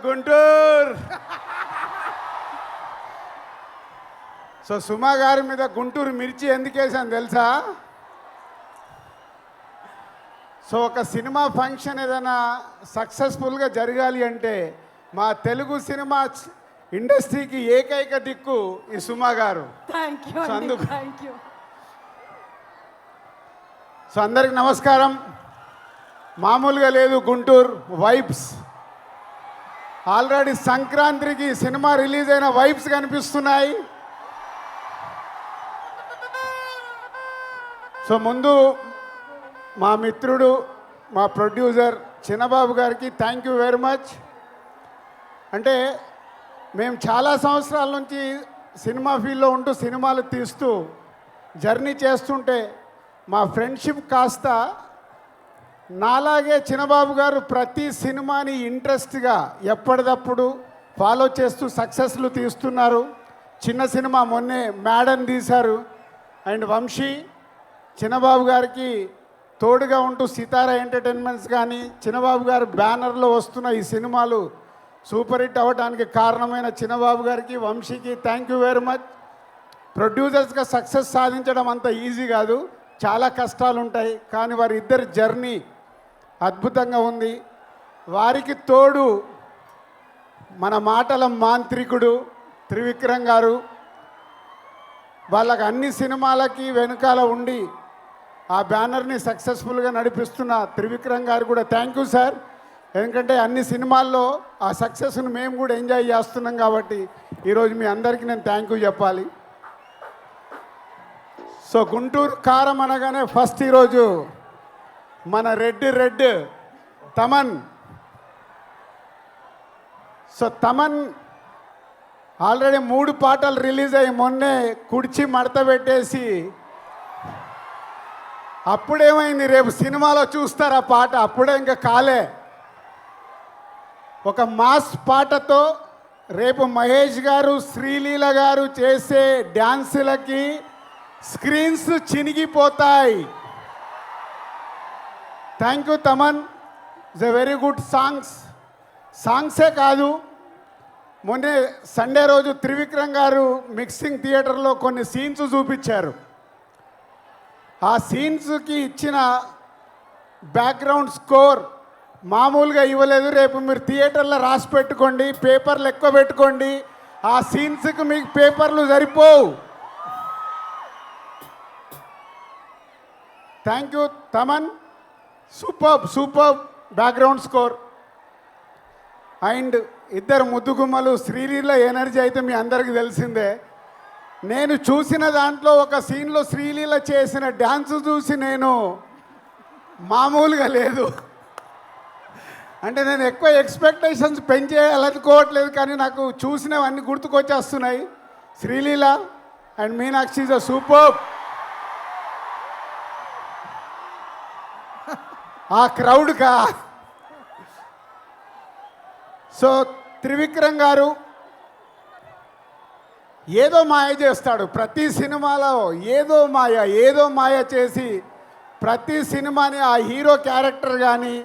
Guntur. So సుమా గారి మీద గుంటూరు మిర్చి ఎందుకు వేసాను తెలుసా? సో ఒక సినిమా ఫంక్షన్ ఏదైనా సక్సెస్ఫుల్గా జరగాలి అంటే మా తెలుగు సినిమా ఇండస్ట్రీకి ఏకైక దిక్కు ఈ సుమా గారు. సో అందరికి నమస్కారం. మామూలుగా లేదు గుంటూరు వైబ్స్. ఆల్రెడీ సంక్రాంతికి సినిమా రిలీజ్ అయిన వైబ్స్ కనిపిస్తున్నాయి. సో ముందు మా మిత్రుడు మా ప్రొడ్యూసర్ చిన్నబాబు గారికి థ్యాంక్ యూ వెరీ మచ్. అంటే మేము చాలా సంవత్సరాల నుంచి సినిమా ఫీల్డ్లో ఉంటూ సినిమాలు తీస్తూ జర్నీ చేస్తుంటే మా ఫ్రెండ్షిప్ కాస్త నాలాగే చిన్నబాబు గారు ప్రతి సినిమాని ఇంట్రెస్ట్గా ఎప్పటికప్పుడు ఫాలో చేస్తూ సక్సెస్లు తీస్తున్నారు. చిన్న సినిమా మొన్నే మేడన్ తీశారు. అండ్ వంశీ చిన్నబాబు గారికి తోడుగా ఉంటూ సితారా ఎంటర్టైన్మెంట్స్ కానీ చిన్నబాబు గారు బ్యానర్లో వస్తున్న ఈ సినిమాలు సూపర్ హిట్ అవ్వడానికి కారణమైన చిన్నబాబు గారికి వంశీకి థ్యాంక్ యూ వెరీ మచ్. ప్రొడ్యూసర్స్గా సక్సెస్ సాధించడం అంత ఈజీ కాదు, చాలా కష్టాలు ఉంటాయి. కానీ వారి ఇద్దరి జర్నీ అద్భుతంగా ఉంది. వారికి తోడు మన మాటల మాంత్రికుడు త్రివిక్రమ్ గారు. వాళ్ళకి అన్ని సినిమాలకి వెనకాల ఉండి ఆ బ్యానర్ని సక్సెస్ఫుల్గా నడిపిస్తున్న త్రివిక్రమ్ గారు కూడా థ్యాంక్ యూ సార్. ఎందుకంటే అన్ని సినిమాల్లో ఆ సక్సెస్ను మేము కూడా ఎంజాయ్ చేస్తున్నాం కాబట్టి ఈరోజు మీ అందరికీ నేను థ్యాంక్ యూ చెప్పాలి. సో గుంటూరు కారం అనగానే ఫస్ట్ ఈరోజు మన red Thaman. So Thaman already 3 పాటలు రిలీజ్ అయ్యి మొన్నే కుడిచి మడత పెట్టేసి అప్పుడేమైంది, రేపు సినిమాలో చూస్తారు ఆ పాట. అప్పుడే ఇంకా కాలే. ఒక మాస్ పాటతో రేపు మహేష్ గారు శ్రీలీల గారు చేసే డ్యాన్సులకి స్క్రీన్స్ చినిగిపోతాయి. Thank you Thaman. It's a very good సాంగ్సే కాదు, మొన్నే సండే రోజు త్రివిక్రమ్ గారు మిక్సింగ్ థియేటర్లో కొన్ని సీన్స్ చూపించారు. ఆ సీన్స్కి ఇచ్చిన బ్యాక్గ్రౌండ్ స్కోర్ మామూలుగా ఇవ్వలేదు. రేపు మీరు థియేటర్లో రాసి పెట్టుకోండి, పేపర్లు ఎక్కువ పెట్టుకోండి. ఆ సీన్స్కి మీకు పేపర్లు సరిపోవు. Thank you Thaman. Super background score. And ఇద్దరు ముద్దుగుమ్మలు శ్రీలీల ఎనర్జీ అయితే మీ అందరికీ తెలిసిందే. నేను చూసిన దాంట్లో ఒక సీన్లో శ్రీలీల చేసిన డ్యాన్స్ చూసి నేను మామూలుగా లేదు. అంటే నేను ఎక్కువ ఎక్స్పెక్టేషన్స్ పెంచేయాలనుకోవట్లేదు, కానీ నాకు చూసినవన్నీ గుర్తుకొచ్చేస్తున్నాయి. Sreeleela and Meenakshi is a super. ఆ క్రౌడ్కా. సో త్రివిక్రమ్ గారు ఏదో మాయ చేస్తాడు ప్రతి సినిమాలో. ఏదో మాయ చేసి ప్రతి సినిమాని ఆ హీరో క్యారెక్టర్ కానీ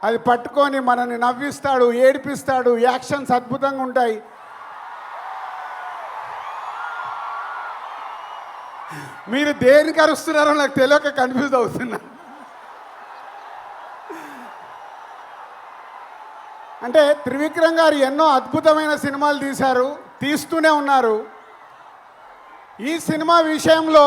అది పట్టుకొని మనల్ని నవ్విస్తాడు, ఏడిపిస్తాడు. యాక్షన్స్ అద్భుతంగా ఉంటాయి. మీరు దేనికి అరుస్తున్నారో నాకు తెలియక కన్ఫ్యూజ్ అవుతున్నా. అంటే త్రివిక్రమ్ గారు ఎన్నో అద్భుతమైన సినిమాలు తీశారు, తీస్తూనే ఉన్నారు. ఈ సినిమా విషయంలో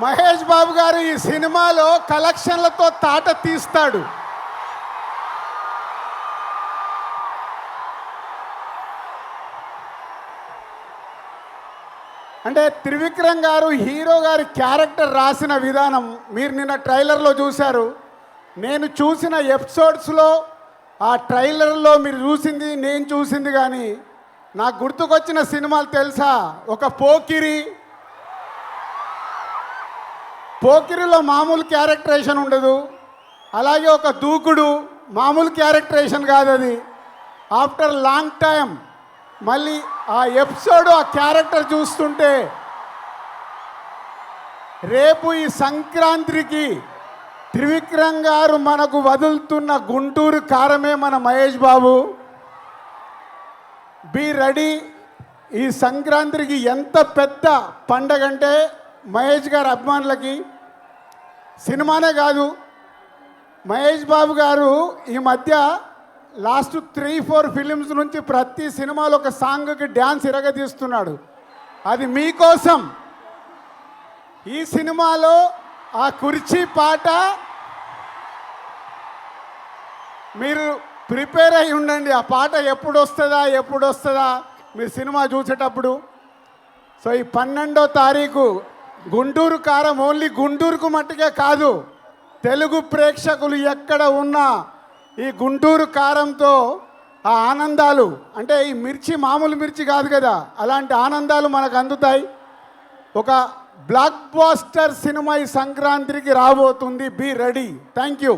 మహేష్ బాబు గారు ఈ సినిమాలో కలెక్షన్లతో తాట తీస్తాడు. అంటే త్రివిక్రమ్ గారు హీరో గారి క్యారెక్టర్ రాసిన విధానం మీరు నిన్న ట్రైలర్లో చూశారు. నేను చూసిన ఎపిసోడ్స్లో ఆ ట్రైలర్లో మీరు చూసింది నేను చూసింది కానీ నాకు గుర్తుకొచ్చిన సినిమాలు తెలుసా? ఒక పోకిరిలో మామూలు క్యారెక్టరేషన్ ఉండదు. అలాగే ఒక దూకుడు మామూలు క్యారెక్టరేషన్ కాదు అది. ఆఫ్టర్ లాంగ్ టైం మళ్ళీ ఆ ఎపిసోడ్ ఆ క్యారెక్టర్ చూస్తుంటే రేపు ఈ సంక్రాంతికి త్రివిక్రమ్ గారు మనకు వదులుతున్న గుంటూరు కారమే మన మహేష్ బాబు. Be ready. ఈ సంక్రాంతికి ఎంత పెద్ద పండగ అంటే మహేష్ గారి అభిమానులకి సినిమానే కాదు, మహేష్ బాబు గారు ఈ మధ్య లాస్ట్ 3-4 ఫిలిమ్స్ నుంచి ప్రతి సినిమాలో ఒక సాంగ్కి డ్యాన్స్ ఇరగదీస్తున్నాడు. అది మీకోసం. ఈ సినిమాలో ఆ కుర్చీ పాట మీరు ప్రిపేర్ అయి ఉండండి. ఆ పాట ఎప్పుడు వస్తుందా మీరు సినిమా చూసేటప్పుడు. సో ఈ 12వ తారీఖు గుంటూరు కారం ఓన్లీ గుంటూరుకు మట్టుకే కాదు, తెలుగు ప్రేక్షకులు ఎక్కడ ఉన్నా ఈ గుంటూరు కారంతో ఆ ఆనందాలు, అంటే ఈ మిర్చి మామూలు మిర్చి కాదు కదా, అలాంటి ఆనందాలు మనకు అందుతాయి. ఒక బ్లాక్ బాస్టర్ సినిమా ఈ సంక్రాంతికి రాబోతుంది. Be ready. Thank you.